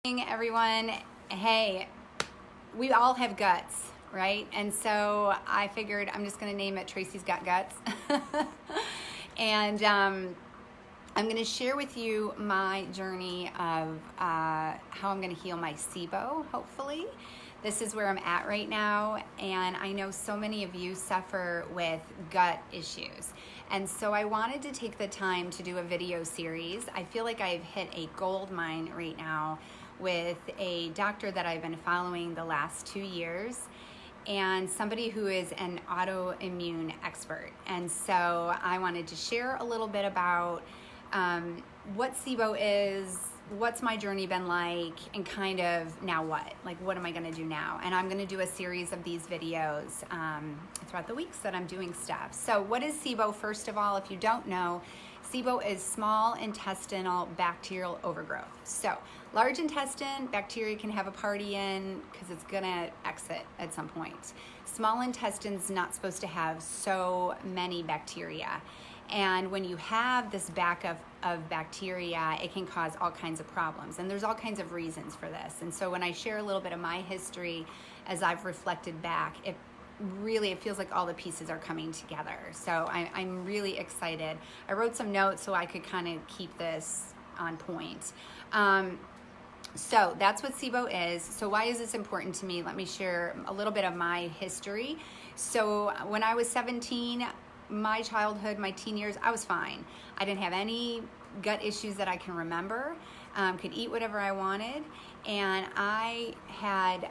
Morning, everyone. Hey, we all have guts, right? And so I figured I'm just going to name it Tracy's Got Guts. And I'm going to share with you my journey of how I'm going to heal my SIBO, hopefully. This is where I'm at right now, and I know so many of you suffer with gut issues. And so I wanted to take the time to do a video series. I feel like I've hit a gold mine right now with a doctor that I've been following the last 2 years and somebody who is an autoimmune expert. And so I wanted to share a little bit about what SIBO is, what's my journey been like, and kind of now what? Like, what am I gonna do now? And I'm gonna do a series of these videos throughout the weeks that I'm doing stuff. So what is SIBO? First of all, if you don't know, SIBO is small intestinal bacterial overgrowth. So large intestine, bacteria can have a party in because it's gonna exit at some point. Small intestine's not supposed to have so many bacteria. And when you have this backup of bacteria, it can cause all kinds of problems. And there's all kinds of reasons for this. And so when I share a little bit of my history as I've reflected back, it feels like all the pieces are coming together. So I'm really excited. I wrote some notes so I could kind of keep this on point. So that's what SIBO is. So why is this important to me? Let me share a little bit of my history. So when I was 17, my childhood, my teen years, I was fine. I didn't have any gut issues that I can remember. Could eat whatever I wanted. And I had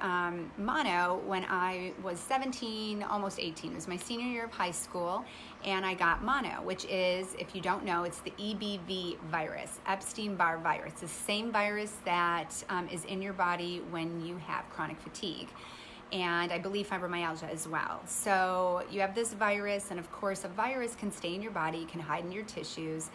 mono when I was 17, almost 18. It was my senior year of high school, and I got mono, which is, if you don't know, it's the EBV virus, Epstein-Barr virus. It's the same virus that is in your body when you have chronic fatigue. And I believe fibromyalgia as well. So you have this virus, and of course a virus can stay in your body, can hide in your tissues.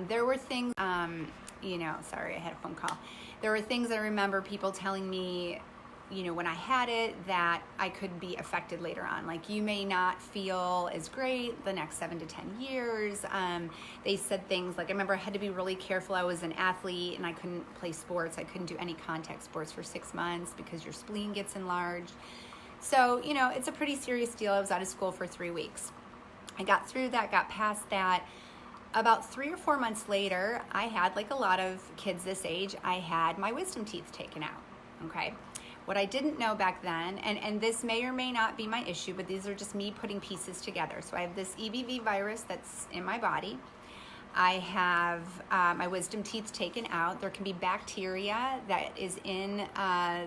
There were things, sorry, I had a phone call. There were things I remember people telling me, when I had it, that I could be affected later on. Like, you may not feel as great the next 7 to 10 years. They said things like, I remember I had to be really careful. I was an athlete and I couldn't play sports. I couldn't do any contact sports for 6 months because your spleen gets enlarged. So, it's a pretty serious deal. I was out of school for 3 weeks. I got through that, got past that. About 3 or 4 months later, I had, like a lot of kids this age, I had my wisdom teeth taken out, okay? What I didn't know back then, and this may or may not be my issue, but these are just me putting pieces together. So I have this EBV virus that's in my body. I have my wisdom teeth taken out. There can be bacteria that is in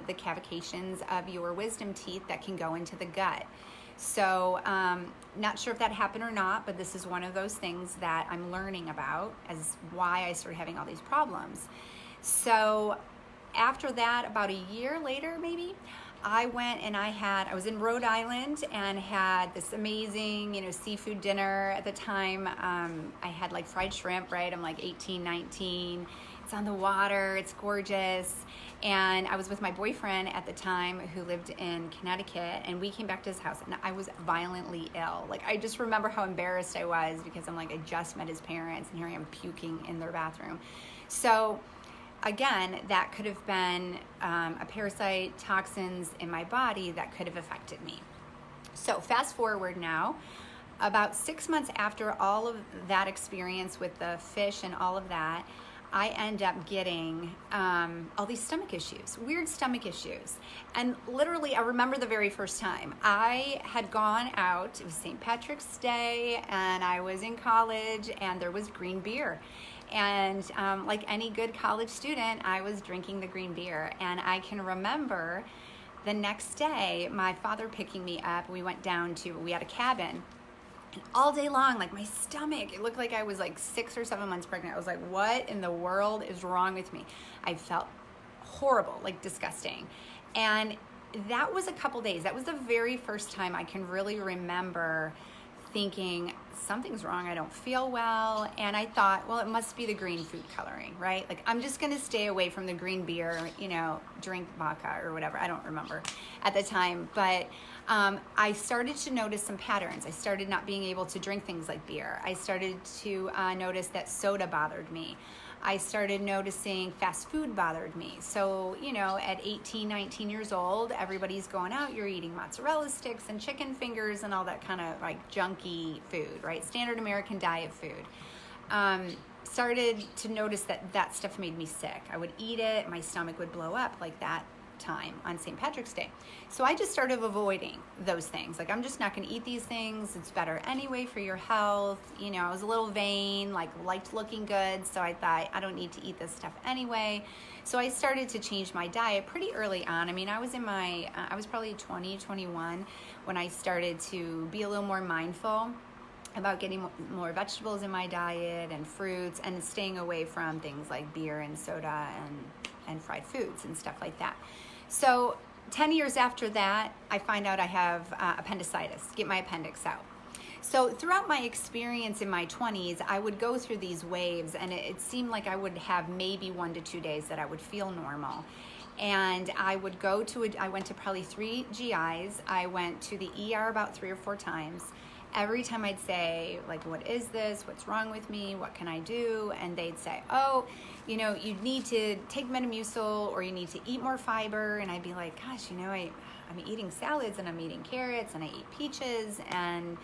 the cavitations of your wisdom teeth that can go into the gut. So not sure if that happened or not, but this is one of those things that I'm learning about as why I started having all these problems. So after that, about a year later, maybe, I went and I was in Rhode Island and had this amazing, seafood dinner at the time. I had like fried shrimp, right? I'm like 18, 19. It's on the water, it's gorgeous. And I was with my boyfriend at the time who lived in Connecticut, and we came back to his house and I was violently ill. Like, I just remember how embarrassed I was because I'm like, I just met his parents and here I am puking in their bathroom. So again, that could have been a parasite, toxins in my body that could have affected me. So fast forward now, about 6 months after all of that experience with the fish and all of that, I end up getting all these stomach issues, weird stomach issues. And literally, I remember the very first time. I had gone out, it was St. Patrick's Day, and I was in college, and there was green beer. And like any good college student, I was drinking the green beer. And I can remember the next day, my father picking me up. We went down we had a cabin. And all day long, like, my stomach, it looked like I was like 6 or 7 months pregnant. I was like, what in the world is wrong with me? I felt horrible, like disgusting. And that was a couple days. That was the very first time I can really remember thinking, something's wrong, I don't feel well. And I thought, well, it must be the green food coloring, right? Like, I'm just gonna stay away from the green beer, drink vodka or whatever. I don't remember at the time, but I started to notice some patterns. I started not being able to drink things like beer. I started to notice that soda bothered me. I started noticing fast food bothered me. So, you know, at 18, 19 years old, everybody's going out, you're eating mozzarella sticks and chicken fingers and all that kind of like junky food, right? Standard American diet food. Started to notice that that stuff made me sick. I would eat it, my stomach would blow up like that time on St. Patrick's Day. So I just started avoiding those things. Like, I'm just not going to eat these things. It's better anyway for your health. You know, I was a little vain, like liked looking good. So I thought, I don't need to eat this stuff anyway. So I started to change my diet pretty early on. I mean, I was in my, I was probably 20, 21 when I started to be a little more mindful about getting more vegetables in my diet and fruits and staying away from things like beer and soda and fried foods and stuff like that. So 10 years after that, I find out I have appendicitis, get my appendix out. So throughout my experience in my 20s, I would go through these waves, and it seemed like I would have maybe 1 to 2 days that I would feel normal. And I would go to, I went to probably 3 GIs. I went to the ER about 3 or 4 times. Every time I'd say, like, what is this? What's wrong with me? What can I do? And they'd say, oh, you know, you need to take Metamucil or you need to eat more fiber. And I'd be like, gosh, you know, I'm eating salads and I'm eating carrots and I eat peaches. And,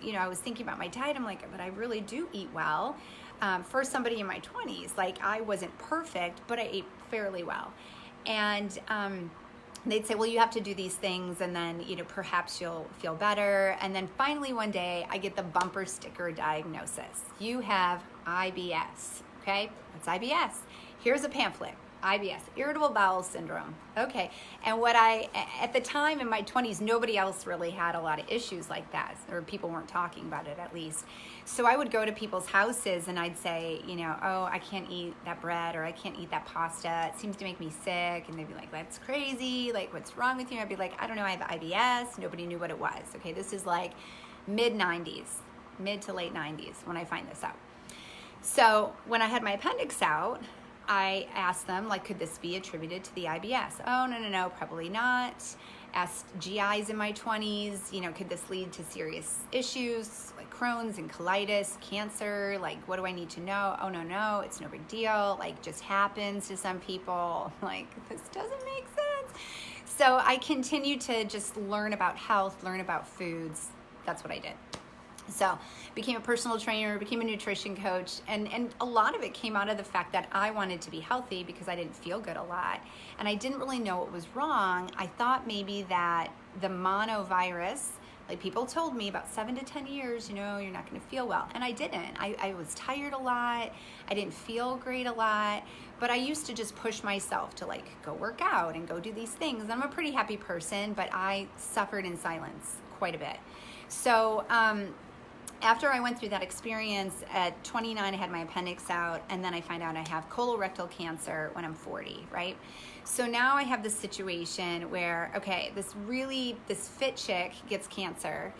you know, I was thinking about my diet. I'm like, but I really do eat well. For somebody in my 20s, like, I wasn't perfect, but I ate fairly well. And, they'd say, well, you have to do these things and then, you know, perhaps you'll feel better. And then finally one day I get the bumper sticker diagnosis. You have IBS, okay? What's IBS? Here's a pamphlet. IBS, irritable bowel syndrome. Okay, and what at the time in my 20s, nobody else really had a lot of issues like that, or people weren't talking about it at least. So I would go to people's houses and I'd say, you know, oh, I can't eat that bread or I can't eat that pasta. It seems to make me sick. And they'd be like, that's crazy. Like, what's wrong with you? I'd be like, I don't know, I have IBS. Nobody knew what it was. Okay, this is like mid to late 90s when I find this out. So when I had my appendix out, I asked them, like, could this be attributed to the IBS? Oh, no, probably not. Asked GIs in my 20s, you know, could this lead to serious issues like Crohn's and colitis, cancer? Like, what do I need to know? Oh, no, it's no big deal. Like, just happens to some people. Like, this doesn't make sense. So I continued to just learn about health, learn about foods. That's what I did. So became a personal trainer, became a nutrition coach, and a lot of it came out of the fact that I wanted to be healthy because I didn't feel good a lot. And I didn't really know what was wrong. I thought maybe that the monovirus, like people told me about 7 to 10 years, you know, you're not going to feel well. And I didn't. I was tired a lot. I didn't feel great a lot. But I used to just push myself to like go work out and go do these things. I'm a pretty happy person, but I suffered in silence quite a bit. So, after I went through that experience at 29, I had my appendix out, and then I find out I have colorectal cancer when I'm 40, right? So now I have this situation where, okay, this fit chick gets cancer,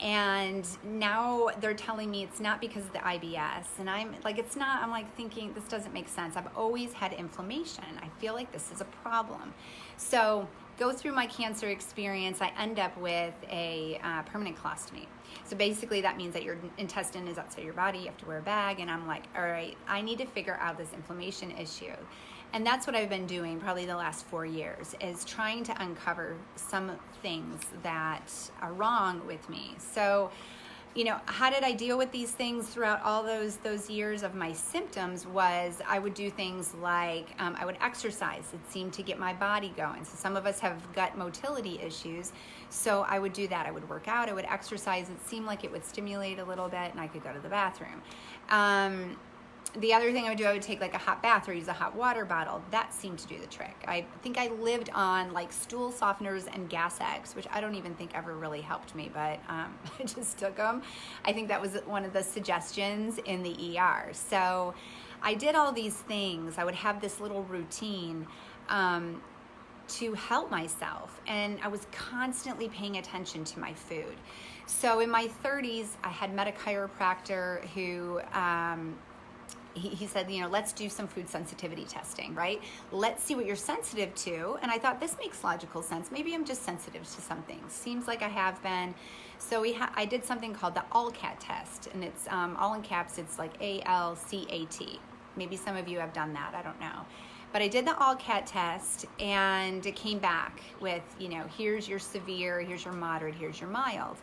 and now they're telling me it's not because of the IBS, and I'm like, it's not. I'm like thinking, this doesn't make sense. I've always had inflammation. I feel like this is a problem. So go through my cancer experience, I end up with a permanent colostomy. So basically that means that your intestine is outside your body, you have to wear a bag, and I'm like, all right, I need to figure out this inflammation issue. And that's what I've been doing probably the last 4 years, is trying to uncover some things that are wrong with me. So, you know, how did I deal with these things throughout all those years of my symptoms was I would do things like I would exercise. It seemed to get my body going. So some of us have gut motility issues. So I would do that. I would work out. I would exercise. It seemed like it would stimulate a little bit and I could go to the bathroom. The other thing I would do, I would take like a hot bath or use a hot water bottle. That seemed to do the trick. I think I lived on like stool softeners and gas eggs, which I don't even think ever really helped me, but I just took them. I think that was one of the suggestions in the ER. So I did all these things. I would have this little routine to help myself, and I was constantly paying attention to my food. So in my 30s, I had met a chiropractor who he said, you know, let's do some food sensitivity testing, right? Let's see what you're sensitive to. And I thought, this makes logical sense. Maybe I'm just sensitive to some things. Seems like I have been. So I did something called the ALCAT test, and it's all in caps. It's like ALCAT. Maybe some of you have done that, I don't know. But I did the all-cat test, and it came back with, here's your severe, here's your moderate, here's your mild.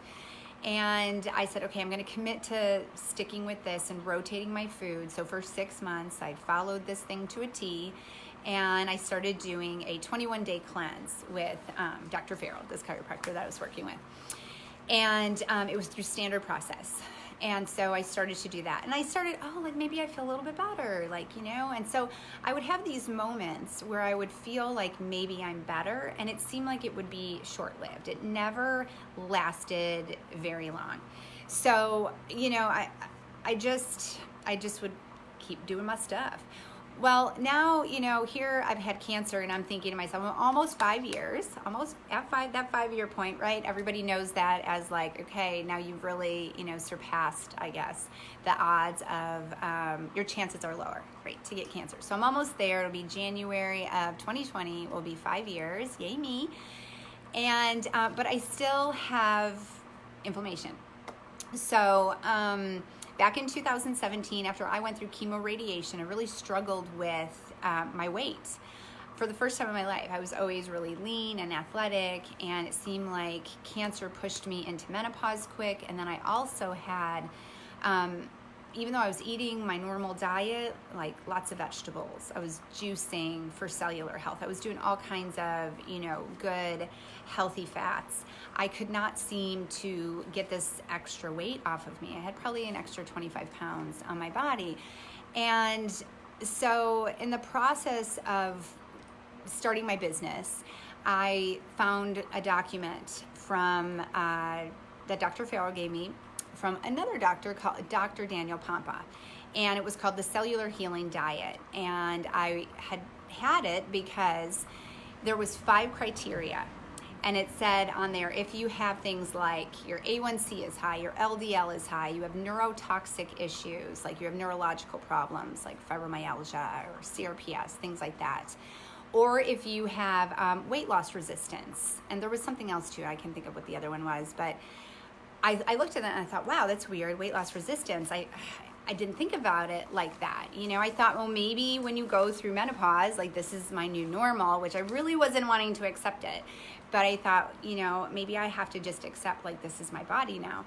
And I said, okay, I'm going to commit to sticking with this and rotating my food. So for 6 months, I followed this thing to a T, and I started doing a 21-day cleanse with Dr. Farrell, this chiropractor that I was working with. And it was through standard process. And so I started to do that. And I started, maybe I feel a little bit better, And so I would have these moments where I would feel like maybe I'm better, and it seemed like it would be short-lived. It never lasted very long. So, I just would keep doing my stuff. Well, now, here I've had cancer, and I'm thinking to myself, almost 5 years, almost at that 5-year point, right? Everybody knows that as okay, now you've really, surpassed, I guess, the odds of, your chances are lower, right, to get cancer. So I'm almost there. It'll be January of 2020, will be 5 years, yay me. And, but I still have inflammation. So, back in 2017, after I went through chemoradiation, I really struggled with my weight. For the first time in my life, I was always really lean and athletic, and it seemed like cancer pushed me into menopause quick. And then I also had, even though I was eating my normal diet, lots of vegetables, I was juicing for cellular health. I was doing all kinds of, good, healthy fats. I could not seem to get this extra weight off of me. I had probably an extra 25 pounds on my body. And so in the process of starting my business, I found a document from that Dr. Farrell gave me from another doctor called Dr. Daniel Pompa. And it was called the Cellular Healing Diet. And I had it because there was 5 criteria. And it said on there, if you have things like your A1C is high, your LDL is high, you have neurotoxic issues, like you have neurological problems like fibromyalgia or CRPS, things like that. Or if you have weight loss resistance. And there was something else too, I can't think of what the other one was, but I looked at that and I thought, wow, that's weird, weight loss resistance. I didn't think about it like that. I thought, well, maybe when you go through menopause, this is my new normal, which I really wasn't wanting to accept it. But I thought, maybe I have to just accept this is my body now.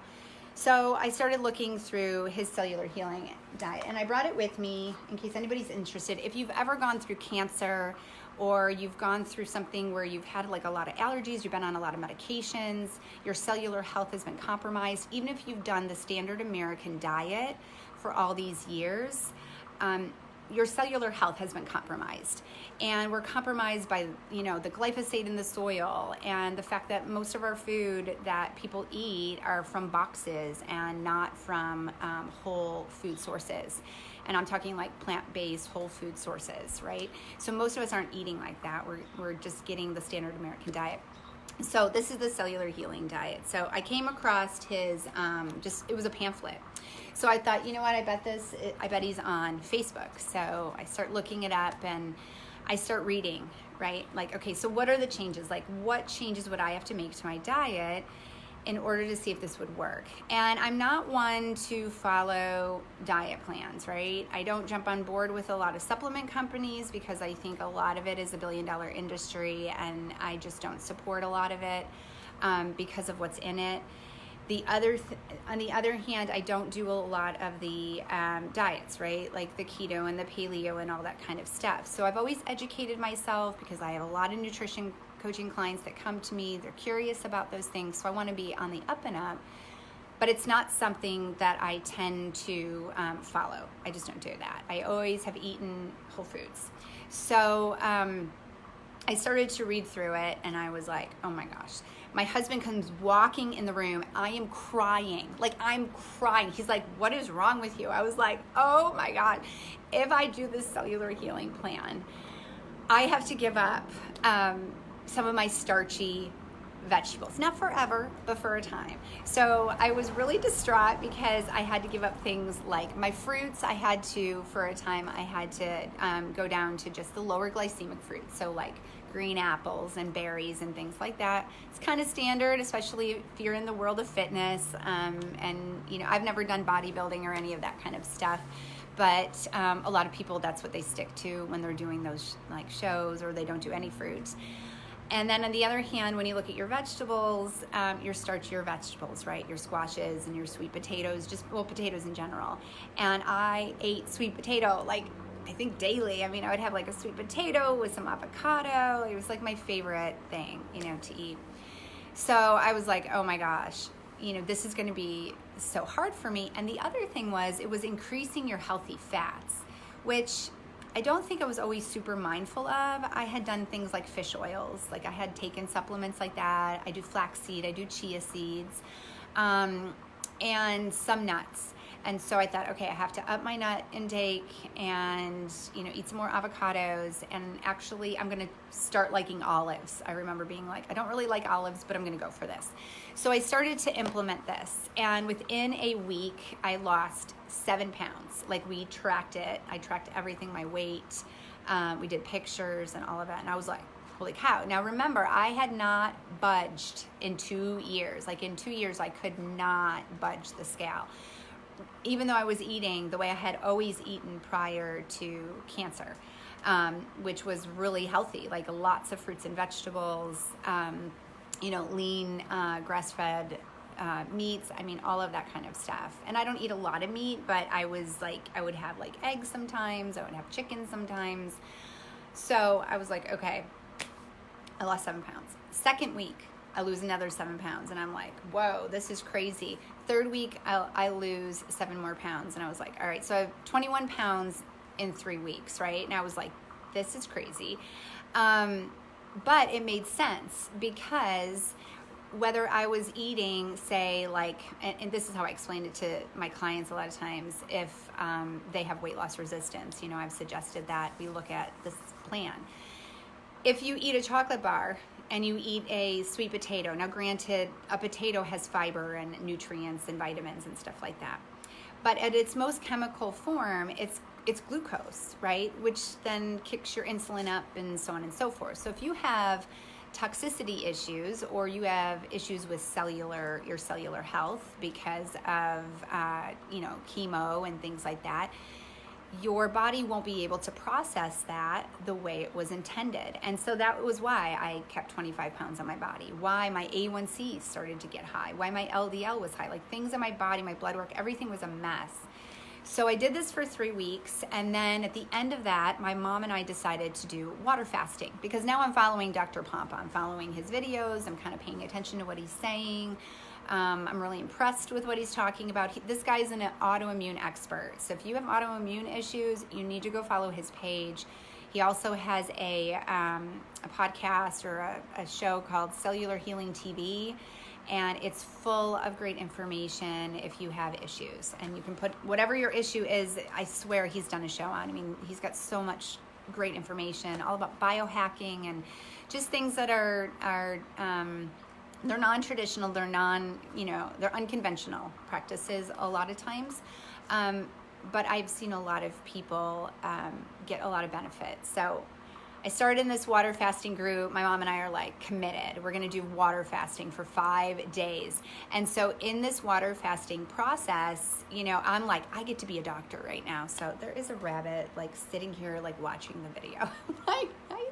So I started looking through his cellular healing diet, and I brought it with me in case anybody's interested. If you've ever gone through cancer, or you've gone through something where you've had a lot of allergies, you've been on a lot of medications, your cellular health has been compromised, even if you've done the standard American diet for all these years, your cellular health has been compromised. And we're compromised by, the glyphosate in the soil, and the fact that most of our food that people eat are from boxes and not from whole food sources. And I'm talking plant-based whole food sources, right? So most of us aren't eating like that. We're just getting the standard American diet. So this is the cellular healing diet. So I came across his, it was a pamphlet. So I thought, you know what, I bet he's on Facebook. So I start looking it up and I start reading, right? Okay, so what are the changes? What changes would I have to make to my diet in order to see if this would work? And I'm not one to follow diet plans, right? I don't jump on board with a lot of supplement companies because I think a lot of it is a billion-dollar industry, and I just don't support a lot of it because of what's in it. On the other hand, I don't do a lot of the diets, right? Like the keto and the paleo and all that kind of stuff. So I've always educated myself because I have a lot of nutrition coaching clients that come to me. They're curious about those things. So I want to be on the up and up. But it's not something that I tend to follow. I just don't do that. I always have eaten whole foods. So I started to read through it, and I was like, oh my gosh. My husband comes walking in the room. I am crying. I'm crying. He's like, what is wrong with you? I was like, oh my God. If I do this cellular healing plan, I have to give up some of my starchy vegetables. Not forever, but for a time. So I was really distraught because I had to give up things like my fruits. I had to go down to just the lower glycemic fruits. So green apples and berries and things like that. It's kind of standard, especially if you're in the world of fitness. And I've never done bodybuilding or any of that kind of stuff. but a lot of people, that's what they stick to when they're doing those like shows, or they don't do any fruits. And then on the other hand, when you look at your vegetables, your starchier vegetables, right? Your squashes and your sweet potatoes, potatoes in general. And I ate sweet potato, like, I think daily. I mean, I would have like a sweet potato with some avocado. It was like my favorite thing, to eat. So I was like, oh my gosh, this is going to be so hard for me. And the other thing was, it was increasing your healthy fats, which I don't think I was always super mindful of. I had done things like fish oils, like I had taken supplements like that. I do flaxseed, I do chia seeds, and some nuts. And so I thought, okay, I have to up my nut intake and, eat some more avocados. And actually, I'm going to start liking olives. I remember being like, I don't really like olives, but I'm going to go for this. So I started to implement this. And within a week, I lost 7 pounds. Like, we tracked it. I tracked everything, my weight. We did pictures and all of that. And I was like, holy cow. Now, remember, I had not budged in 2 years. Like, in 2 years, I could not budge the scale, even though I was eating the way I had always eaten prior to cancer, which was really healthy, like lots of fruits and vegetables, lean, grass-fed meats. I mean, all of that kind of stuff. And I don't eat a lot of meat, but I was like, I would have like eggs sometimes. I would have chicken sometimes. So I was like, okay, I lost 7 pounds. Second week, I lose another 7 pounds. And I'm like, whoa, this is crazy. Third week, I lose 7 more pounds. And I was like, all right, so I have 21 pounds in 3 weeks, right? And I was like, this is crazy. But it made sense, because whether I was eating, say, like, and this is how I explained it to my clients a lot of times, if they have weight loss resistance, I've suggested that we look at this plan. If you eat a chocolate bar and you eat a sweet potato, now granted, a potato has fiber and nutrients and vitamins and stuff like that, but at its most chemical form, it's glucose, right? Which then kicks your insulin up and so on and so forth. So if you have toxicity issues, or you have issues with your cellular health because of chemo and things like that, your body won't be able to process that the way it was intended. And so that was why I kept 25 pounds on my body, why my A1C started to get high, why my LDL was high, like things in my body, my blood work, everything was a mess. So I did this for 3 weeks, and then at the end of that, my mom and I decided to do water fasting, because now I'm following Dr. Pompa. I'm following his videos. I'm kind of paying attention to what he's saying. I'm really impressed with what he's talking about. This guy's an autoimmune expert. So if you have autoimmune issues, you need to go follow his page. He also has a podcast or a show called Cellular Healing TV. And it's full of great information if you have issues. And you can put whatever your issue is. I swear he's done a show on. I mean, he's got so much great information, all about biohacking and just things that are they're non-traditional, they're they're unconventional practices a lot of times. But I've seen a lot of people get a lot of benefit. So I started in this water fasting group. My mom and I are like committed. We're going to do water fasting for 5 days. And so in this water fasting process, I'm like, I get to be a doctor right now. So there is a rabbit like sitting here, like watching the video. Like, how you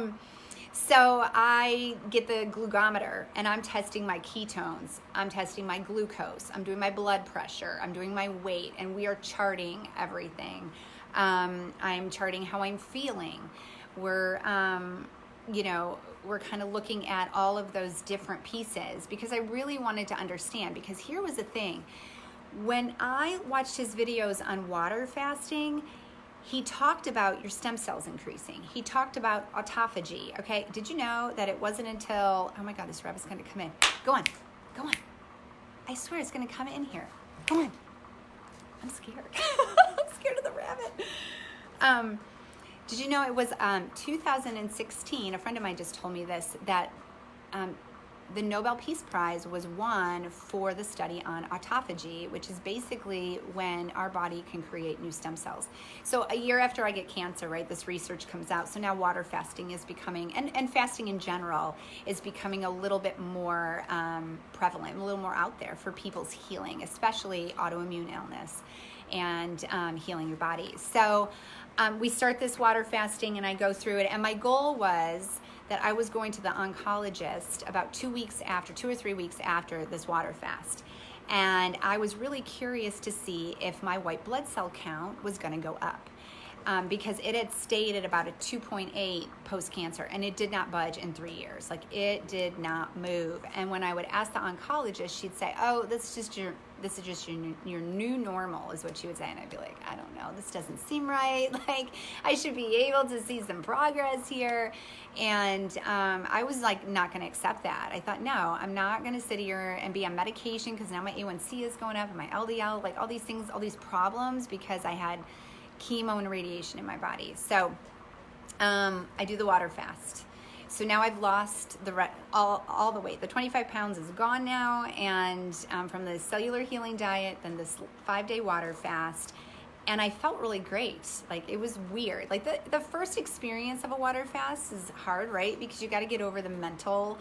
doing? So I get the glucometer and I'm testing my ketones. I'm testing my glucose. I'm doing my blood pressure. I'm doing my weight, and we are charting everything. I'm charting how I'm feeling. We're kind of looking at all of those different pieces, because I really wanted to understand, because here was the thing. When I watched his videos on water fasting, he talked about your stem cells increasing. He talked about autophagy. Okay. Did you know that it wasn't until, oh my God, this rabbit's going to come in. Go on. I swear it's going to come in here. Come on. I'm scared. I'm scared of the rabbit. Did you know it was 2016, a friend of mine just told me this, that the Nobel Peace Prize was won for the study on autophagy, which is basically when our body can create new stem cells. So a year after I get cancer, right, this research comes out. So now water fasting is becoming, and fasting in general is becoming a little bit more prevalent, a little more out there for people's healing, especially autoimmune illness and healing your body. So we start this water fasting and I go through it, and my goal was that I was going to the oncologist about 2 or 3 weeks after this water fast. And I was really curious to see if my white blood cell count was gonna go up. Because it had stayed at about a 2.8 post-cancer, and it did not budge in 3 years. Like, it did not move. And when I would ask the oncologist, she'd say, "Oh, this is just your new normal," is what she would say. And I'd be like, "I don't know, this doesn't seem right. Like, I should be able to see some progress here." And I was like, not going to accept that. I thought, no, I'm not going to sit here and be on medication because now my A1C is going up and my LDL, like all these things, all these problems because I had chemo and radiation in my body. So I do the water fast. So now I've lost all the weight. The 25 pounds is gone now, and from the cellular healing diet, then this 5-day water fast, and I felt really great. Like, it was weird. Like, the first experience of a water fast is hard, right? Because you got to get over the mental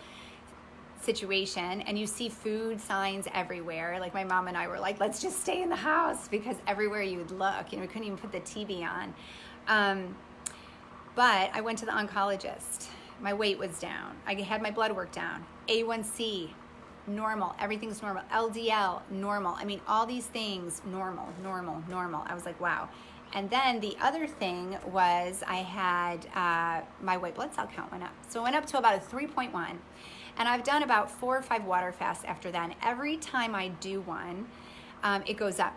situation, and you see food signs everywhere. Like, my mom and I were like, let's just stay in the house, because everywhere you would look, we couldn't even put the TV on. But I went to the oncologist. My weight was down. I had my blood work down. A1C, normal. Everything's normal. LDL, normal. I mean, all these things, normal. I was like, wow. And then the other thing was I had my white blood cell count went up. So it went up to about a 3.1. And I've done about 4 or 5 water fasts after that. And every time I do one, it goes up.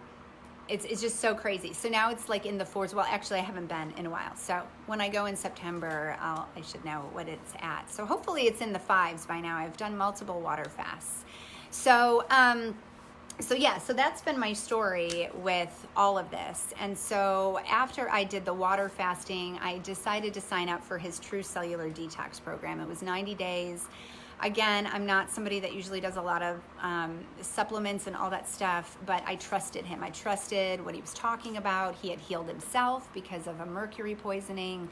It's just so crazy. So now it's like in the 4s. Well, actually, I haven't been in a while. So when I go in September, I should know what it's at. So hopefully it's in the 5s by now. I've done multiple water fasts. So so that's been my story with all of this. And so after I did the water fasting, I decided to sign up for his True Cellular Detox program. It was 90 days. Again, I'm not somebody that usually does a lot of supplements and all that stuff, but I trusted him. I trusted what he was talking about. He had healed himself because of a mercury poisoning.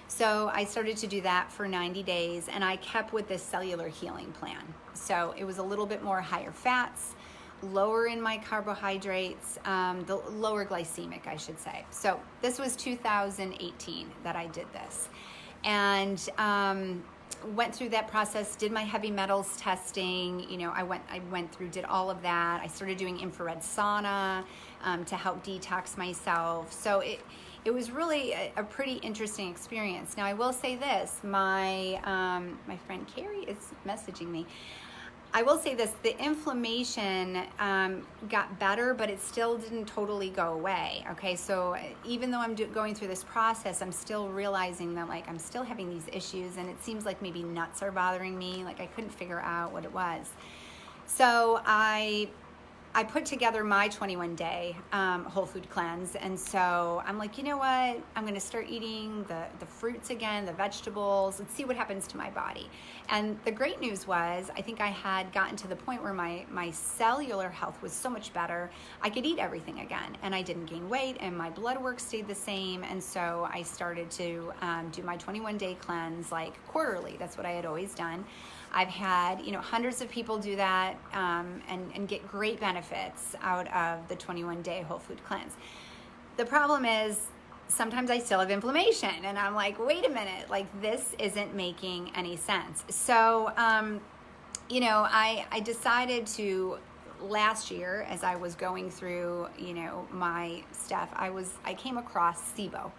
So I started to do that for 90 days, and I kept with this cellular healing plan. So it was a little bit more higher fats, lower in my carbohydrates, the lower glycemic, I should say. So this was 2018 that I did this. And went through that process, did my heavy metals testing. I went through, did all of that. I started doing infrared sauna to help detox myself. So it was really a pretty interesting experience. Now, I will say this, my friend Carrie is messaging me. I will say this, the inflammation got better, but it still didn't totally go away, okay? So even though I'm going through this process, I'm still realizing that, like, I'm still having these issues, and it seems like maybe nuts are bothering me. Like, I couldn't figure out what it was. So I put together my 21-day whole food cleanse, and so I'm like, you know what? I'm going to start eating the fruits again, the vegetables. Let's see what happens to my body. And the great news was, I think I had gotten to the point where my cellular health was so much better, I could eat everything again, and I didn't gain weight, and my blood work stayed the same. And so I started to do my 21-day cleanse like quarterly. That's what I had always done. I've had, hundreds of people do that and get great benefits out of the 21-day whole food cleanse. The problem is, sometimes I still have inflammation, and I'm like, wait a minute, like, this isn't making any sense. So, I decided to, last year, as I was going through, my stuff, I came across SIBO.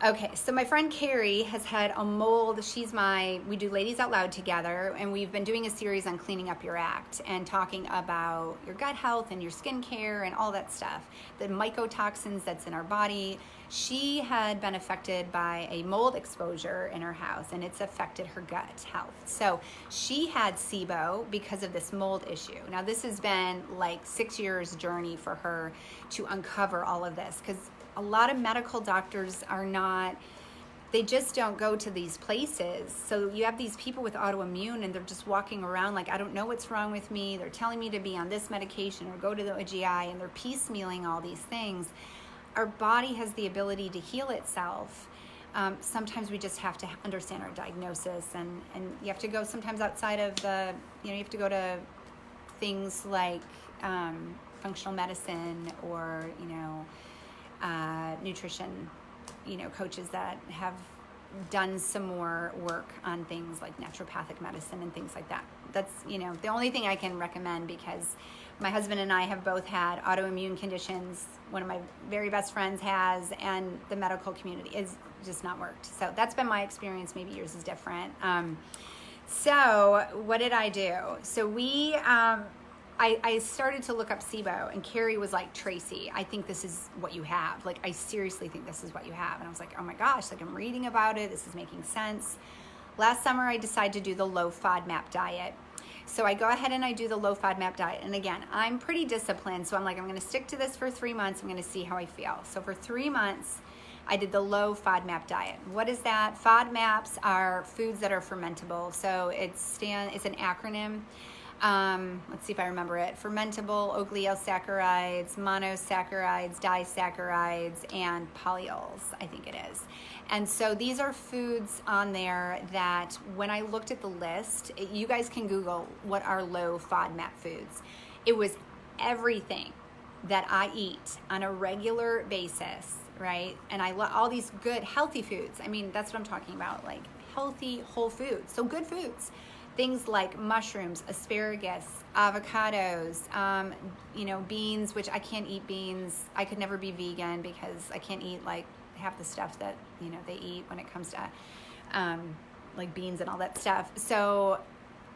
Okay, so my friend Carrie has had a mold. We do Ladies Out Loud together, and we've been doing a series on cleaning up your act and talking about your gut health and your skincare and all that stuff, the mycotoxins that's in our body. She had been affected by a mold exposure in her house, and it's affected her gut health. So she had SIBO because of this mold issue. Now, this has been like 6 years journey for her to uncover all of this, because a lot of medical doctors are not they just don't go to these places. So you have these people with autoimmune and they're just walking around like, I don't know what's wrong with me. They're telling me to be on this medication or go to the GI, and they're piecemealing all these things. Our body has the ability to heal itself. Sometimes we just have to understand our diagnosis, and you have to go sometimes outside of the, you have to go to things like functional medicine or, nutrition, coaches that have done some more work on things like naturopathic medicine and things like that. That's, the only thing I can recommend, because my husband and I have both had autoimmune conditions. One of my very best friends has, and the medical community is just not worked. So that's been my experience. Maybe yours is different. So what did I do? So I started to look up SIBO, and Carrie was like, Tracy, I think this is what you have. Like, I seriously think this is what you have. And I was like, oh my gosh, like, I'm reading about it. This is making sense. Last summer, I decided to do the low FODMAP diet. So I go ahead and I do the low FODMAP diet. And again, I'm pretty disciplined. So I'm like, I'm going to stick to this for 3 months. I'm going to see how I feel. So for 3 months, I did the low FODMAP diet. What is that? FODMAPs are foods that are fermentable. So it's an acronym. Let's see if I remember it. Fermentable oligosaccarides, monosaccharides, disaccharides, and polyols, I think it is. And so these are foods on there that when I looked at the list, you guys can Google what are low FODMAP foods. It was everything that I eat on a regular basis, right? And I love all these good, healthy foods. I mean, that's what I'm talking about, like healthy, whole foods. So good foods. Things like mushrooms, asparagus, avocados, beans, which I can't eat beans. I could never be vegan because I can't eat like half the stuff that, they eat when it comes to like beans and all that stuff. So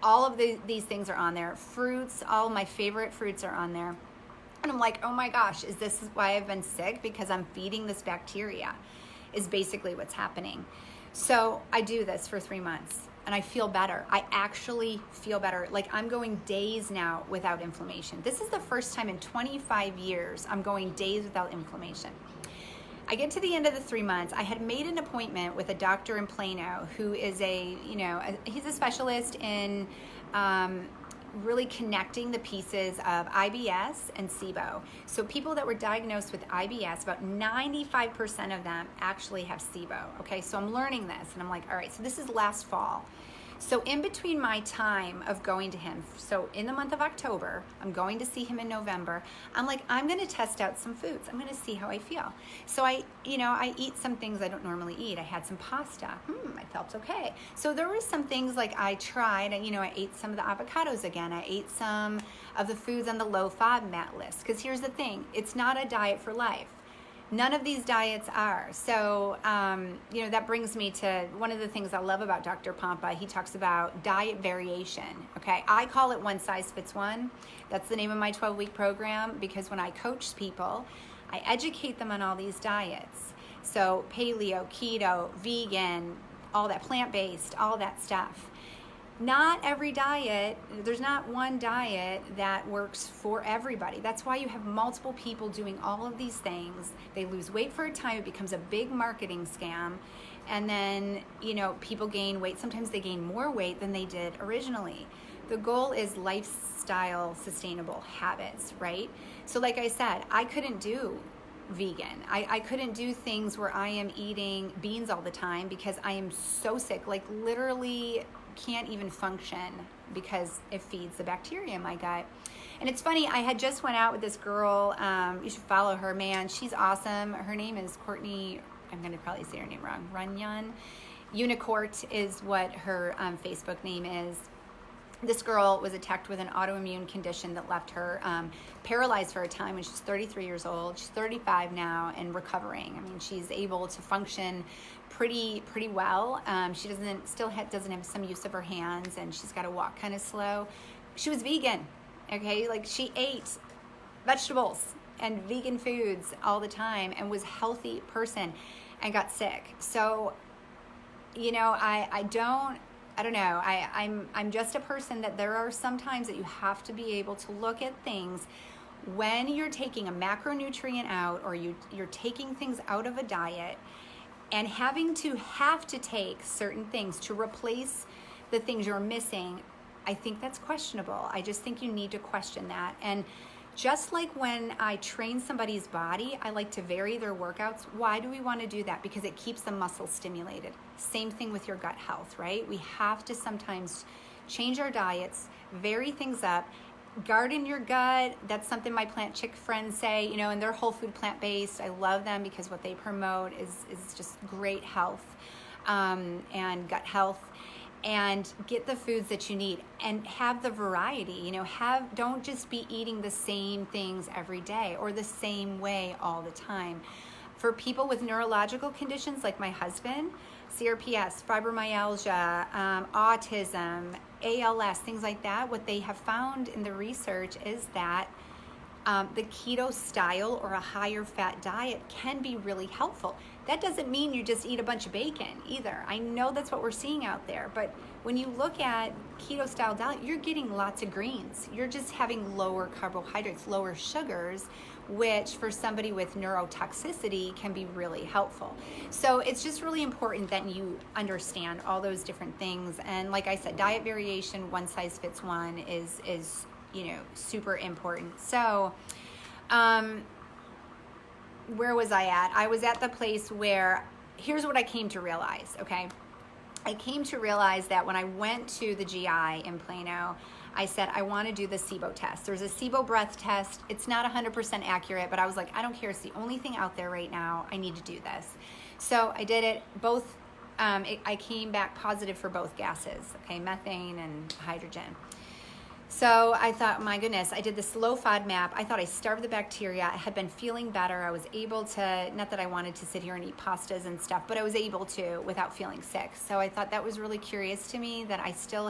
all of these things are on there. Fruits, all my favorite fruits are on there. And I'm like, oh my gosh, is this why I've been sick? Because I'm feeding this bacteria, is basically what's happening. So I do this for 3 months. And I feel better. I actually feel better. Like, I'm going days now without inflammation. This is the first time in 25 years I'm going days without inflammation. I get to the end of the 3 months. I had made an appointment with a doctor in Plano who is he's a specialist in really connecting the pieces of IBS and SIBO. So people that were diagnosed with IBS, about 95% of them actually have SIBO. Okay, so I'm learning this, and I'm like, all right, so this is last fall. So in between my time of going to him, so in the month of October, I'm going to see him in November, I'm like, I'm going to test out some foods. I'm going to see how I feel. So I eat some things I don't normally eat. I had some pasta. I felt okay. So there were some things like I tried, I ate some of the avocados again. I ate some of the foods on the low FODMAP list. Because here's the thing, it's not a diet for life. None of these diets are. So, that brings me to one of the things I love about Dr. Pompa. He talks about diet variation. Okay, I call it one size fits one. That's the name of my 12-week program, because when I coach people, I educate them on all these diets. So paleo, keto, vegan, all that, plant-based, all that stuff. Not every diet, there's not one diet that works for everybody. That's why you have multiple people doing all of these things. They lose weight for a time, it becomes a big marketing scam, and then, people gain weight. Sometimes they gain more weight than they did originally. The goal is lifestyle sustainable habits, right? So like I said, I couldn't do vegan. I couldn't do things where I am eating beans all the time because I am so sick, like literally can't even function because it feeds the bacteria in my gut. And it's funny, I had just went out with this girl, you should follow her, man, she's awesome. Her name is Courtney, I'm going to probably say her name wrong, Runyon. Unicourt is what her Facebook name is. This girl was attacked with an autoimmune condition that left her paralyzed for a time when she's 33 years old. She's 35 now and recovering. I mean, she's able to function pretty well. She doesn't have some use of her hands, and she's got to walk kind of slow. She was vegan, okay? Like, she ate vegetables and vegan foods all the time and was a healthy person and got sick. So, I don't know. I'm just a person that there are some times that you have to be able to look at things when you're taking a macronutrient out, or you're taking things out of a diet. And have to take certain things to replace the things you're missing, I think that's questionable. I just think you need to question that. And just like when I train somebody's body, I like to vary their workouts. Why do we want to do that? Because it keeps the muscle stimulated. Same thing with your gut health, right? We have to sometimes change our diets, vary things up, garden your gut. That's something my plant chick friends say, you know, and they're whole food plant-based. I love them because what they promote is just great health and gut health. And get the foods that you need and have the variety, you know, don't just be eating the same things every day or the same way all the time. For people with neurological conditions like my husband, CRPS, fibromyalgia, autism, ALS, things like that, what they have found in the research is that the keto style or a higher fat diet can be really helpful. That doesn't mean you just eat a bunch of bacon either. I know that's what we're seeing out there, but when you look at keto style diet, you're getting lots of greens. You're just having lower carbohydrates, lower sugars, which for somebody with neurotoxicity can be really helpful. So it's just really important that you understand all those different things. And like I said, diet variation, one size fits one is you know, super important. So, where was I at? I was at the place where, here's what I came to realize, okay? I came to realize that when I went to the GI in Plano, I said, I want to do the SIBO test. There's a SIBO breath test. It's not 100% accurate, but I was like, I don't care. It's the only thing out there right now. I need to do this. So I did it. Both, I came back positive for both gases, okay, methane and hydrogen. So I thought, my goodness, I did this low FODMAP. I thought I starved the bacteria. I had been feeling better. I was able to, not that I wanted to sit here and eat pastas and stuff, but I was able to without feeling sick. So I thought that was really curious to me that I'm still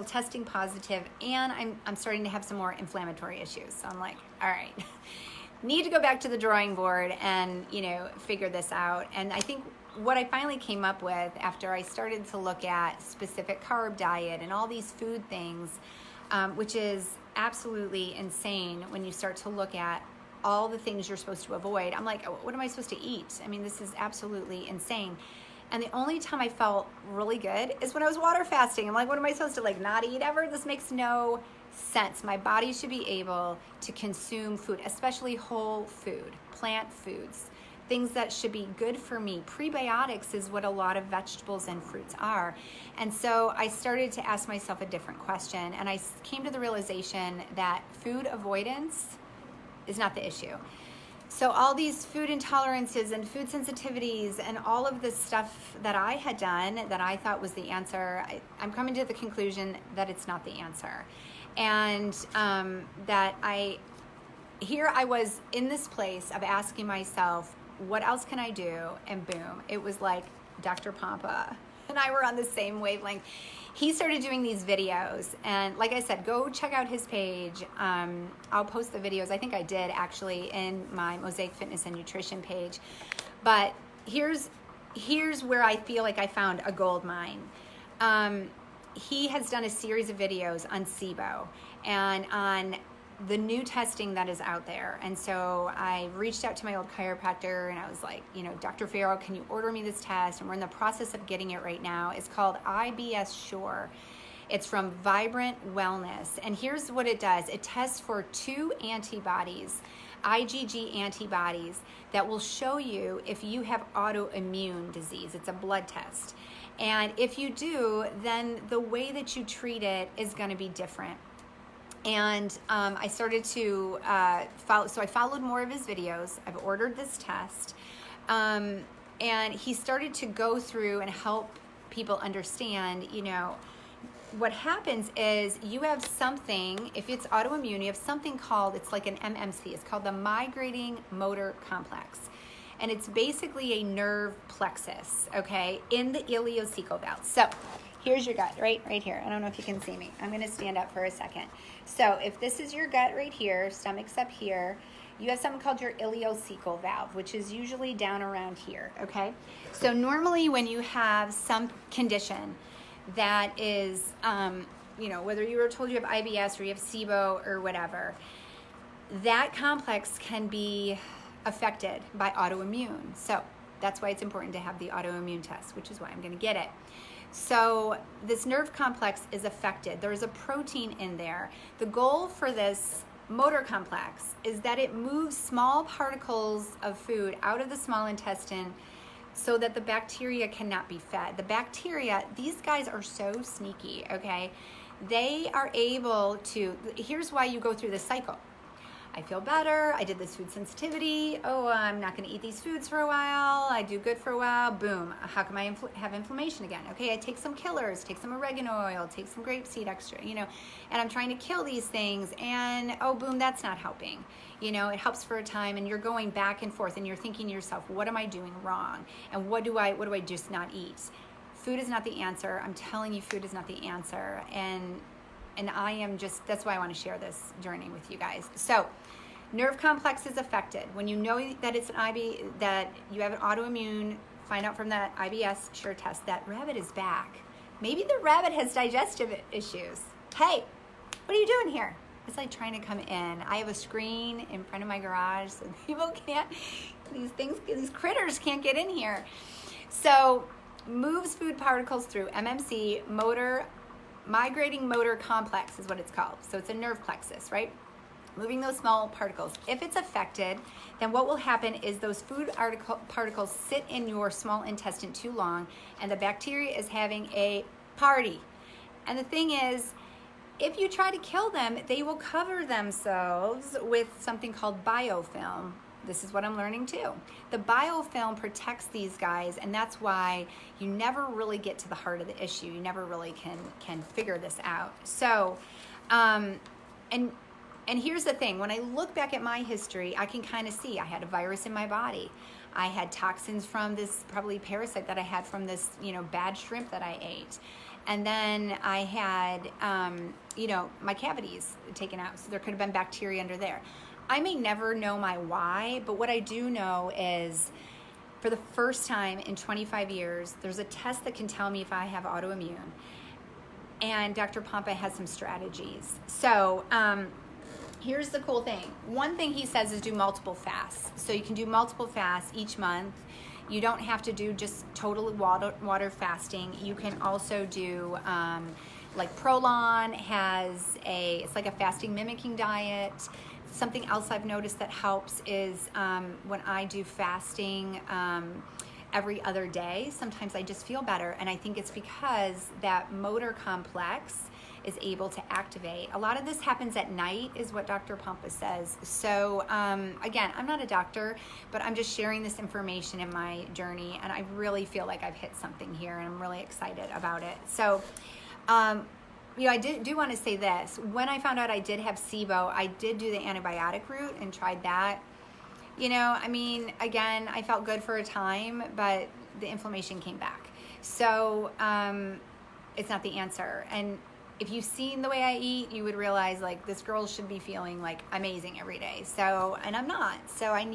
testing positive, and I'm starting to have some more inflammatory issues. So I'm like, all right, need to go back to the drawing board and, you know, figure this out. And I think what I finally came up with after I started to look at specific carb diet and all these food things, which is absolutely insane when you start to look at all the things you're supposed to avoid. I'm like, what am I supposed to eat? I mean, this is absolutely insane. And the only time I felt really good is when I was water fasting. I'm like, what am I supposed to like not eat ever? This makes no sense. My body should be able to consume food, especially whole food, plant foods, things that should be good for me. Prebiotics is what a lot of vegetables and fruits are. And so I started to ask myself a different question, and I came to the realization that food avoidance is not the issue. So all these food intolerances and food sensitivities and all of this stuff that I had done that I thought was the answer, I'm coming to the conclusion that it's not the answer. And that I was in this place of asking myself, what else can I do? And boom, it was like Dr. Pompa and I were on the same wavelength. He started doing these videos, and like I said, go check out his page. I'll post the videos. I think I did actually in my Mosaic Fitness and Nutrition page. But here's where I feel like I found a gold mine. He has done a series of videos on SIBO and on the new testing that is out there. And so I reached out to my old chiropractor and I was like, you know, Dr. Farrow, can you order me this test? And we're in the process of getting it right now. It's called IBS Sure. It's from Vibrant Wellness. And here's what it does. It tests for 2 antibodies, IgG antibodies, that will show you if you have autoimmune disease. It's a blood test. And if you do, then the way that you treat it is going to be different. And I started to follow, so I followed more of his videos. I've ordered this test. And he started to go through and help people understand, you know, what happens is you have something, if it's autoimmune, you have something called, it's like an MMC, it's called the migrating motor complex. And it's basically a nerve plexus, okay, in the ileocecal valve. So here's your gut, right here. I don't know if you can see me. I'm going to stand up for a second. So if this is your gut right here, stomach's up here, you have something called your ileocecal valve, which is usually down around here, okay? So normally when you have some condition that is, you know, whether you were told you have IBS or you have SIBO or whatever, that complex can be affected by autoimmune. So That's why it's important to have the autoimmune test, which is why I'm going to get it. So this nerve complex is affected. There's a protein in there. The goal for this motor complex is that it moves small particles of food out of the small intestine so that the bacteria cannot be fed. The bacteria, these guys are so sneaky, okay? They are able to, here's why you go through this cycle. I feel better, I did this food sensitivity, oh, I'm not gonna eat these foods for a while, I do good for a while, boom, how come I have inflammation again? Okay, I take some killers, take some oregano oil, take some grapeseed extra, you know, and I'm trying to kill these things, and oh, boom, that's not helping. You know, it helps for a time, and you're going back and forth, and you're thinking to yourself, what am I doing wrong? And what do I just not eat? Food is not the answer. I'm telling you, food is not the answer. And I am just, that's why I want to share this journey with you guys. So, nerve complex is affected. When you know that it's an that you have an autoimmune, find out from that IBS sure test that rabbit is back. Maybe the rabbit has digestive issues. Hey, what are you doing here? It's like trying to come in. I have a screen in front of my garage so people can't, these critters can't get in here. So, moves food particles through MMC, migrating motor complex is what it's called. So it's a nerve plexus, right? Moving those small particles. If it's affected, then what will happen is those food particles sit in your small intestine too long, and the bacteria is having a party. And the thing is, if you try to kill them, they will cover themselves with something called biofilm. This is what I'm learning too. The biofilm protects these guys, and that's why you never really get to the heart of the issue. You never really can figure this out. So, and here's the thing. When I look back at my history, I can kind of see I had a virus in my body. I had toxins from this probably parasite that I had from this, you know, bad shrimp that I ate. And then I had, you know, my cavities taken out. So there could have been bacteria under there. I may never know my why, but what I do know is for the first time in 25 years, there's a test that can tell me if I have autoimmune. And Dr. Pompa has some strategies. So here's the cool thing. One thing he says is do multiple fasts. So you can do multiple fasts each month. You don't have to do just total water fasting. You can also do like Prolon has it's like a fasting mimicking diet. Something else I've noticed that helps is when I do fasting every other day, sometimes I just feel better. And I think it's because that motor complex is able to activate. A lot of this happens at night is what Dr. Pompa says. So again, I'm not a doctor, but I'm just sharing this information in my journey, and I really feel like I've hit something here, and I'm really excited about it. So you know, I do want to say this. When I found out I did have SIBO, I did do the antibiotic route and tried that. You know, I mean, again, I felt good for a time, but the inflammation came back. So it's not the answer. And if you've seen the way I eat, you would realize like this girl should be feeling like amazing every day. So, and I'm not. So I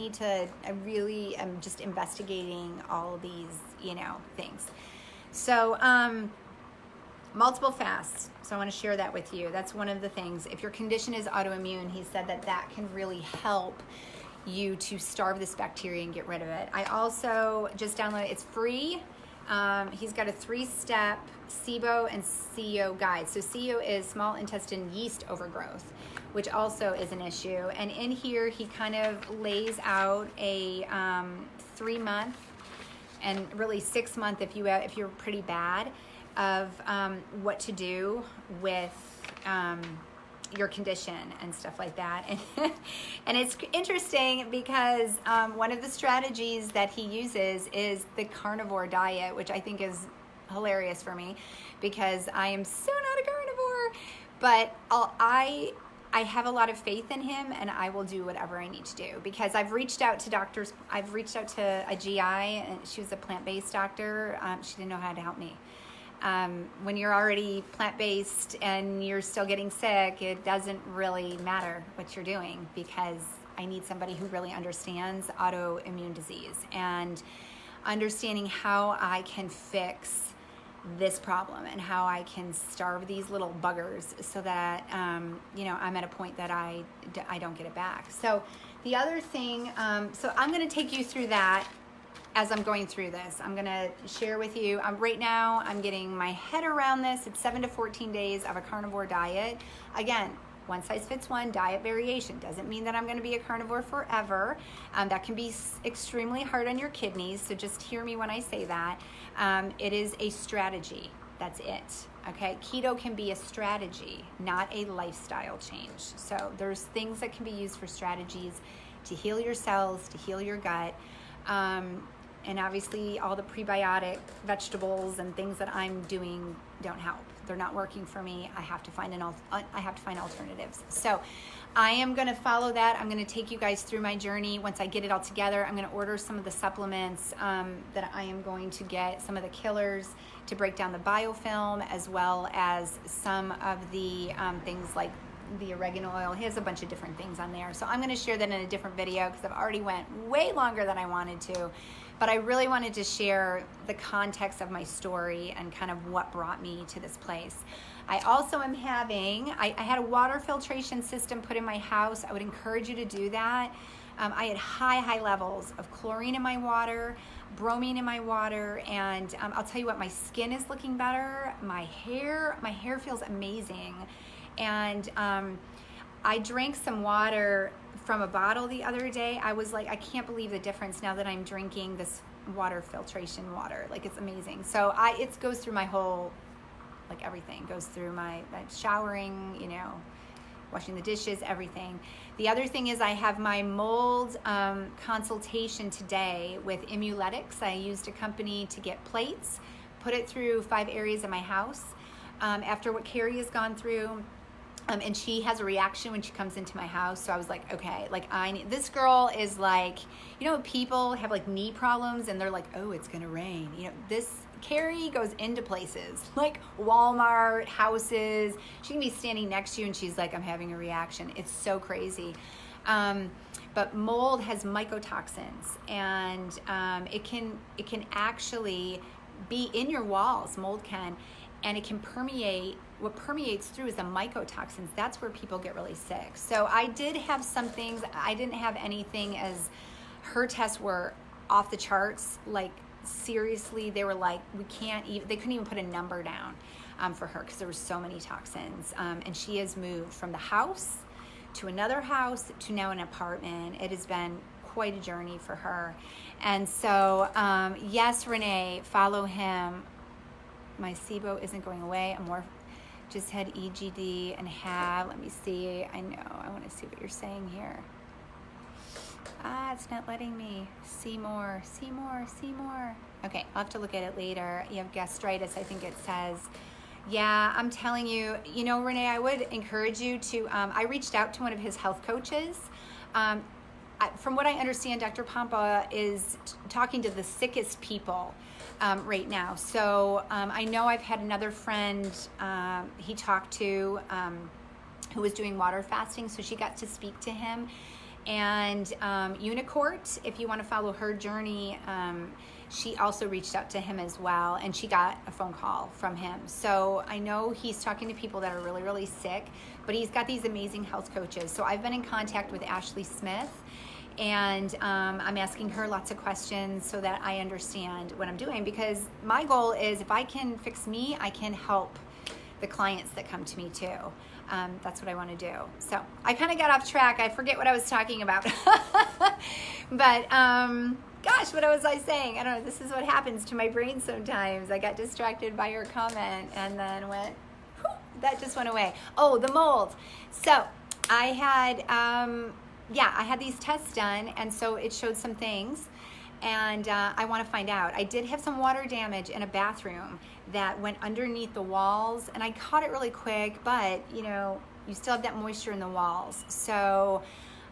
really am just investigating all these, you know, things. So, multiple fasts. So I want to share that with you. That's one of the things. If your condition is autoimmune, he said that can really help you to starve this bacteria and get rid of it. I also just downloaded, it's free. He's got a 3-step SIBO and CEO guide. So CEO is small intestine yeast overgrowth, which also is an issue. And in here, he kind of lays out a 3-month and really 6-month if you're pretty bad, of what to do with your condition and stuff like that. And it's interesting because one of the strategies that he uses is the carnivore diet, which I think is hilarious for me because I am so not a carnivore. But I have a lot of faith in him, and I will do whatever I need to do because I've reached out to doctors. I've reached out to a GI, and she was a plant-based doctor. She didn't know how to help me. When you're already plant-based and you're still getting sick, it doesn't really matter what you're doing because I need somebody who really understands autoimmune disease and understanding how I can fix this problem and how I can starve these little buggers so that, you know, I'm at a point that I don't get it back. So the other thing, so I'm going to take you through that. as I'm going through this. I'm gonna share with you, right now I'm getting my head around this. It's 7 to 14 days of a carnivore diet. Again, one size fits one, diet variation. Doesn't mean that I'm gonna be a carnivore forever. That can be extremely hard on your kidneys, so just hear me when I say that. It is a strategy, that's it, okay? Keto can be a strategy, not a lifestyle change. So there's things that can be used for strategies to heal your cells, to heal your gut. And obviously all the prebiotic vegetables and things that I'm doing don't help. They're not working for me. I have to find alternatives. So I am going to follow that. I'm going to take you guys through my journey. Once I get it all together, I'm going to order some of the supplements that I am going to get, some of the killers to break down the biofilm, as well as some of the things like the oregano oil. He has a bunch of different things on there. So I'm going to share that in a different video because I've already went way longer than I wanted to. But I really wanted to share the context of my story and kind of what brought me to this place. I also am having, I had a water filtration system put in my house. I would encourage you to do that. I had high levels of chlorine in my water, bromine in my water, and I'll tell you what, my skin is looking better. My hair feels amazing. And I drank some water from a bottle the other day. I was like, I can't believe the difference now that I'm drinking this water filtration water. Like, it's amazing. So it goes through my whole, like, everything goes through my showering, you know, washing the dishes, everything. The other thing is I have my mold consultation today with Imuletics. I used a company to get plates, put it through 5 areas of my house. After what Carrie has gone through, and she has a reaction when she comes into my house. So I was like, okay, like this girl is like, you know, people have like knee problems and they're like, oh, it's gonna rain. You know, Carrie goes into places like Walmart, houses. She can be standing next to you and she's like, I'm having a reaction. It's so crazy. But mold has mycotoxins, and it can actually be in your walls. Mold can, and it can permeate. What permeates through is the mycotoxins. That's where people get really sick. So I did have some things. I didn't have anything as her tests were off the charts. Like, seriously, they were like, they couldn't even put a number down for her because there were so many toxins. And she has moved from the house to another house to now an apartment. It has been quite a journey for her. And so, yes, Renee, follow him. My SIBO isn't going away. Just had EGD and let me see. I want to see what you're saying here. It's not letting me see more. Okay, I'll have to look at it later. You have gastritis, I think it says. Yeah, I'm telling you, you know, Renee, I would encourage you to, I reached out to one of his health coaches. From what I understand, Dr. Pompa is talking to the sickest people right now. So I know I've had another friend he talked to who was doing water fasting, so she got to speak to him. And Unicourt, if you want to follow her journey, she also reached out to him as well, and she got a phone call from him. So I know he's talking to people that are really, really sick, but he's got these amazing health coaches. So I've been in contact with Ashley Smith, and I'm asking her lots of questions so that I understand what I'm doing, because my goal is if I can fix me, I can help the clients that come to me too. That's what I want to do. So I kind of got off track. I forget what I was talking about. But gosh, what was I saying? I don't know. This is what happens to my brain sometimes. I got distracted by your comment and then that just went away. Oh, the mold. So I had, I had these tests done, and so it showed some things, and I want to find out. I did have some water damage in a bathroom that went underneath the walls, and I caught it really quick, but you know, you still have that moisture in the walls. So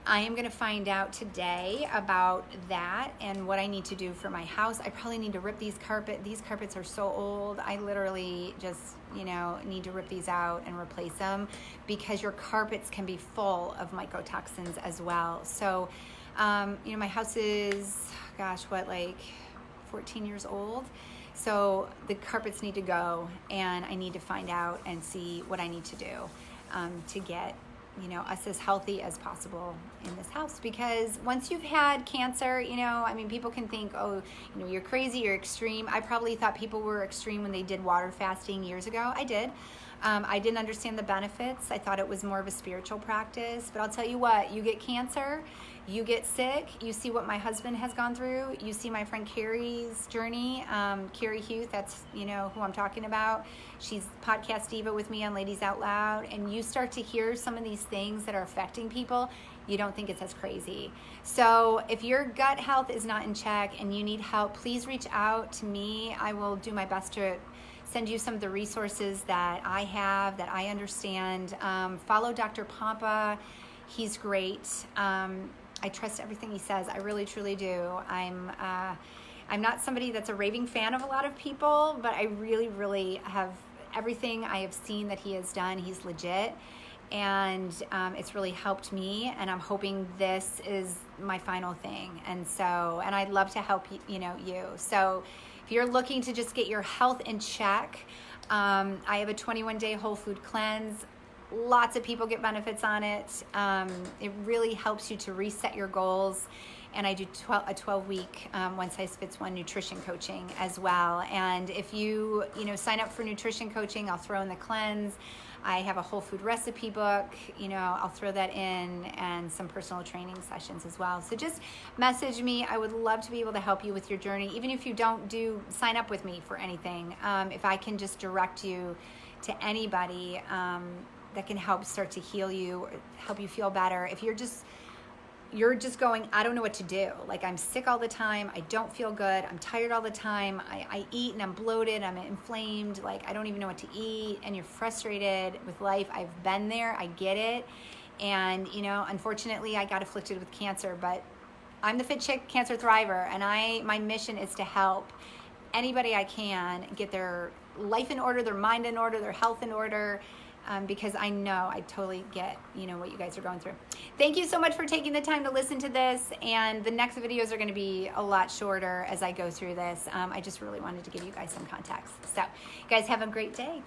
I am going to find out today about that and what I need to do for my house. I probably need to rip these carpets. These carpets are so old. I literally just, need to rip these out and replace them, because your carpets can be full of mycotoxins as well. So, my house is, 14 years old. So the carpets need to go, and I need to find out and see what I need to do to get us as healthy as possible in this house. Because once you've had cancer, people can think, oh, you're crazy, you're extreme. I probably thought people were extreme when they did water fasting years ago. I did. I didn't understand the benefits. I thought it was more of a spiritual practice. But I'll tell you what, you get cancer, you get sick, you see what my husband has gone through, you see my friend Carrie's journey, Carrie Huth, that's, who I'm talking about. She's podcast diva with me on Ladies Out Loud, and you start to hear some of these things that are affecting people, you don't think it's as crazy. So if your gut health is not in check and you need help, please reach out to me. I will do my best to send you some of the resources that I have, that I understand. Follow Dr. Pompa. He's great. I trust everything he says. I really, truly do. I'm not somebody that's a raving fan of a lot of people, but I really, really have everything I have seen that he has done. He's legit, and it's really helped me, and I'm hoping this is my final thing. And I'd love to help you. So if you're looking to just get your health in check, I have a 21-day whole food cleanse. Lots of people get benefits on it. It really helps you to reset your goals. And I do a 12-week one size fits one nutrition coaching as well. And if you sign up for nutrition coaching, I'll throw in the cleanse. I have a whole food recipe book, I'll throw that in, and some personal training sessions as well. So just message me. I would love to be able to help you with your journey. Even if you don't sign up with me for anything, if I can just direct you to anybody that can help start to heal you, or help you feel better. If you're just going, I don't know what to do. Like, I'm sick all the time. I don't feel good. I'm tired all the time. I eat and I'm bloated. I'm inflamed. Like, I don't even know what to eat. And you're frustrated with life. I've been there. I get it. And, unfortunately, I got afflicted with cancer. But I'm the Fit Chick Cancer Thriver. And my mission is to help anybody I can get their life in order, their mind in order, their health in order. Because I know I totally get, what you guys are going through. Thank you so much for taking the time to listen to this. And the next videos are going to be a lot shorter as I go through this. I just really wanted to give you guys some context. So, guys, have a great day.